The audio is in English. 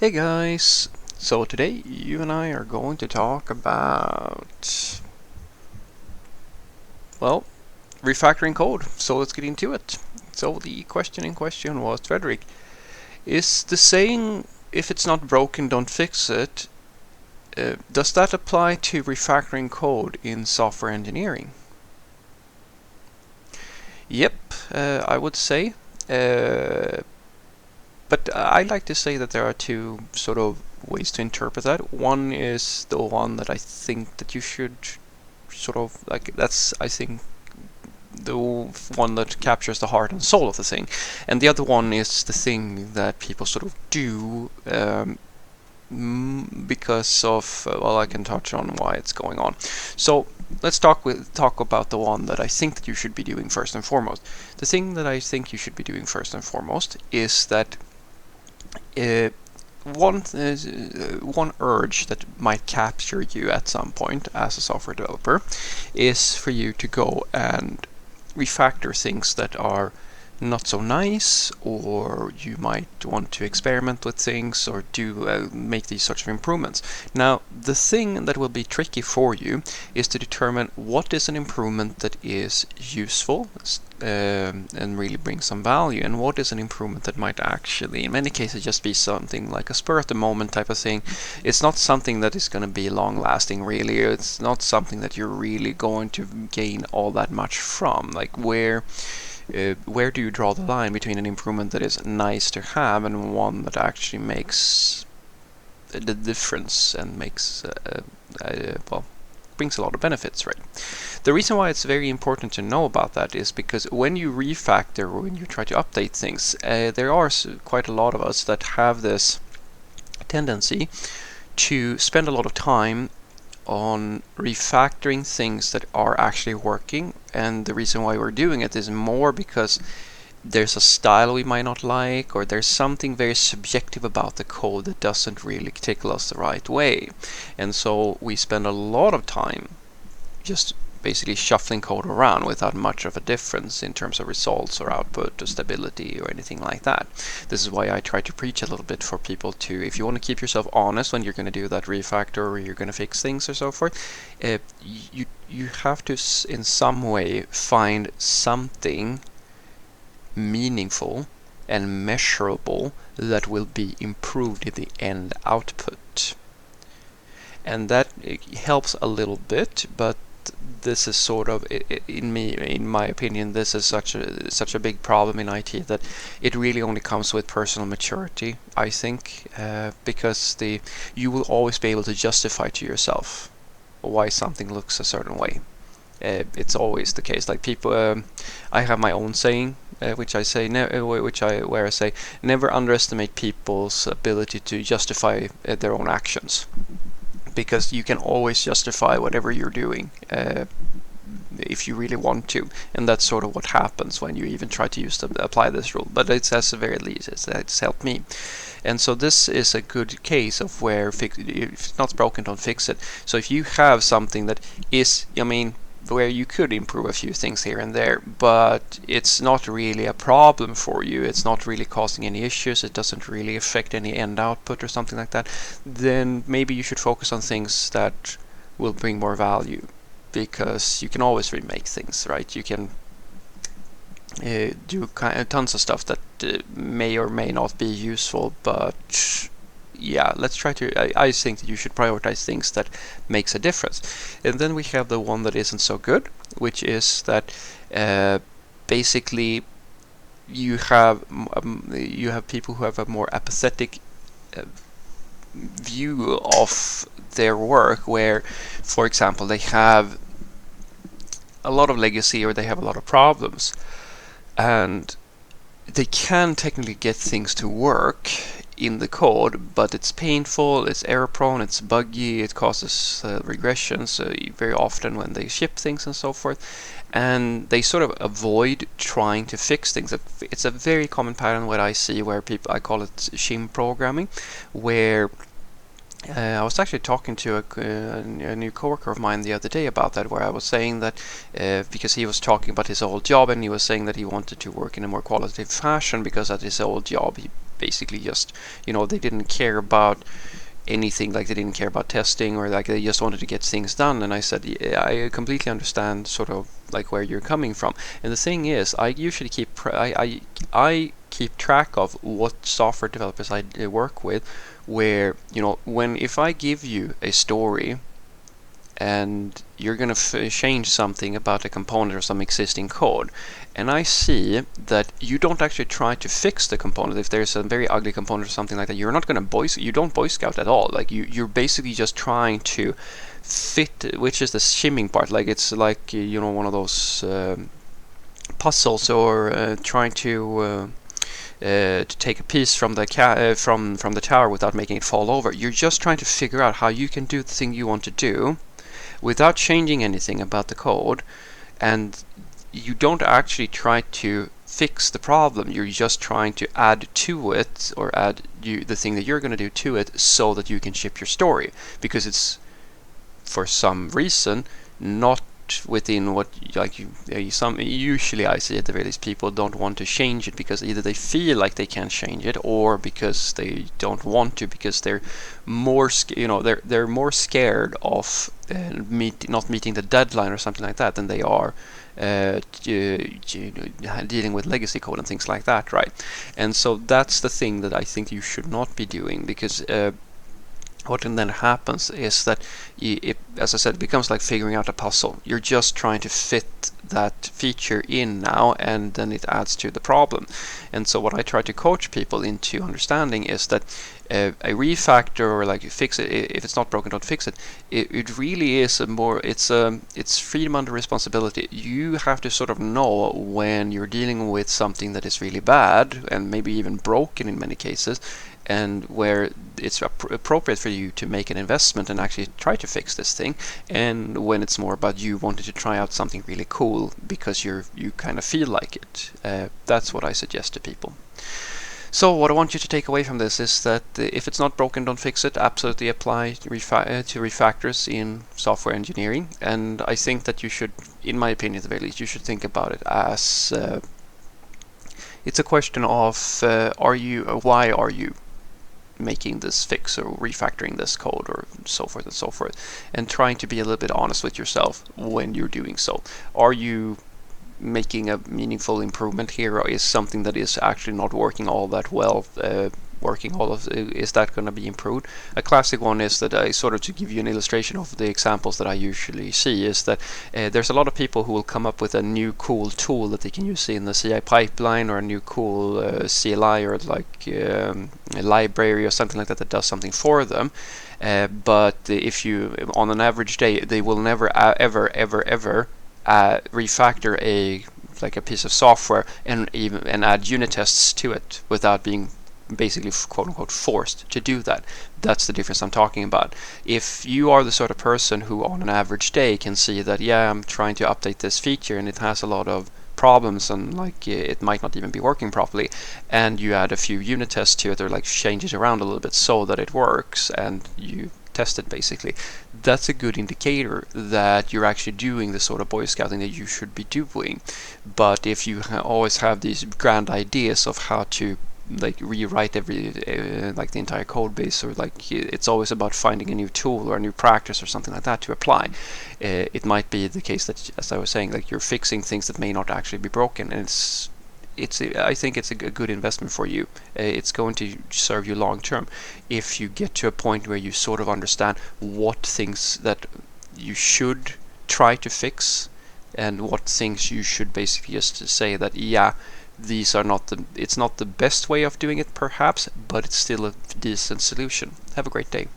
Hey guys! So today you and I are going to talk about, well, refactoring code. So let's get into it. So the question in question was, Frederick, is the saying, if it's not broken, don't fix it, does that apply to refactoring code in software engineering? Yep, I would say. Uh, But I like to say that there are two sort of ways to interpret that. One is the one that I think that you should sort of like, that's, I think, the one that captures the heart and soul of the thing. And the other one is the thing that people sort of do because of, well, I can touch on why it's going on. So let's talk about the one that I think that you should be doing first and foremost. The thing that I think you should be doing first and foremost is that uh, one urge that might capture you at some point as a software developer is for you to go and refactor things that are not so nice, or you might want to experiment with things or do make these sorts of improvements. Now, the thing that will be tricky for you is to determine what is an improvement that is useful and really brings some value, and what is an improvement that might actually, in many cases, just be something like a spur at the moment type of thing. It's not something that is going to be long lasting, really. It's not something that you're really going to gain all that much from. Like, where do you draw the line between an improvement that is nice to have and one that actually makes the difference and makes well, brings a lot of benefits, right? The reason why it's very important to know about that is because when you refactor or when you try to update things, there are quite a lot of us that have this tendency to spend a lot of time on refactoring things that are actually working. And the reason why we're doing it is more because there's a style we might not like, or there's something very subjective about the code that doesn't really tickle us the right way. And so we spend a lot of time just basically shuffling code around without much of a difference in terms of results or output or stability or anything like that. This is why I try to preach a little bit for people to, if you want to keep yourself honest when you're going to do that refactor or you're going to fix things or so forth, you have to in some way find something meaningful and measurable that will be improved in the end output. And that helps a little bit, but this is sort of, in my opinion, this is such a big problem in IT that it really only comes with personal maturity, I think, because you will always be able to justify to yourself why something looks a certain way. It's always the case. Like people, I have my own saying, which I say, where I say, never underestimate people's ability to justify their own actions, because you can always justify whatever you're doing if you really want to, and that's sort of what happens when you even try to apply this rule. But it's, at the very least, it's helped me. And so this is a good case of where if it's not broken, don't fix it. So if you have something that is, I mean, where you could improve a few things here and there, but it's not really a problem for you, it's not really causing any issues, it doesn't really affect any end output or something like that, then maybe you should focus on things that will bring more value, because you can always remake things, right? You can do tons of stuff that may or may not be useful, but yeah, let's try to, I think that you should prioritize things that makes a difference. And then we have the one that isn't so good, which is that basically you have people who have a more apathetic view of their work, where, for example, they have a lot of legacy or they have a lot of problems, and they can technically get things to work in the code, but it's painful, it's error prone, it's buggy, it causes regressions very often when they ship things and so forth, and they sort of avoid trying to fix things. It's a very common pattern what I see, where people, I call it shim programming, where I was actually talking to a new coworker of mine the other day about that, where I was saying that because he was talking about his old job, and he was saying that he wanted to work in a more qualitative fashion, because at his old job basically just, they didn't care about anything, like they didn't care about testing, or like they just wanted to get things done. And I said, yeah, I completely understand sort of like where you're coming from. And the thing is, I usually I keep track of what software developers I work with, where if I give you a story and you're going to change something about a component or some existing code, and I see that you don't actually try to fix the component. If there's a very ugly component or something like that, you're not going to you don't Boy Scout at all. Like you're basically just trying to fit, which is the shimming part. Like it's like one of those puzzles, or trying to take a piece from the from the tower without making it fall over. You're just trying to figure out how you can do the thing you want to do without changing anything about the code, and you don't actually try to fix the problem. You're just trying to add to it, or add the thing that you're going to do to it, so that you can ship your story, because it's for some reason not within what usually I see at the very least, people don't want to change it because either they feel like they can't change it, or because they don't want to, because they're more they're more scared of not meeting the deadline or something like that than they are dealing with legacy code and things like that, right? And so that's the thing that I think you should not be doing, because what then happens is that, as I said, it becomes like figuring out a puzzle. You're just trying to fit that feature in now, and then it adds to the problem. And so what I try to coach people into understanding is that a refactor, or like fix it, if it's not broken, don't fix it. It really is it's freedom under responsibility. You have to sort of know when you're dealing with something that is really bad, and maybe even broken in many cases, and where it's appropriate for you to make an investment and actually try to fix this thing, and when it's more about you wanting to try out something really cool because you kind of feel like it. That's what I suggest to people. So what I want you to take away from this is that if it's not broken, don't fix it. Absolutely apply to refactors in software engineering. And I think that you should, in my opinion at the very least, you should think about it as it's a question of why are you making this fix or refactoring this code, or so forth and so forth, and trying to be a little bit honest with yourself when you're doing so. Are you making a meaningful improvement here, or is something that is actually not working all that well is that going to be improved? A classic one is that to give you an illustration of the examples that I usually see, is that there's a lot of people who will come up with a new cool tool that they can use in the CI pipeline, or a new cool CLI, or like a library or something like that does something for them. But if you, on an average day, they will never ever refactor a piece of software and add unit tests to it without being basically quote unquote forced to do that. That's the difference I'm talking about. If you are the sort of person who on an average day can see that, yeah, I'm trying to update this feature and it has a lot of problems, and it might not even be working properly, and you add a few unit tests to it, or change it around a little bit so that it works, and you test it basically, that's a good indicator that you're actually doing the sort of Boy Scouting that you should be doing. But if you always have these grand ideas of how to rewrite the entire code base, or it's always about finding a new tool or a new practice or something like that to apply, it might be the case that, as I was saying, you're fixing things that may not actually be broken, and I think it's a good investment for you. It's going to serve you long term if you get to a point where you sort of understand what things that you should try to fix, and what things you should basically just say that, yeah, these are it's not the best way of doing it perhaps, but it's still a decent solution. Have a great day.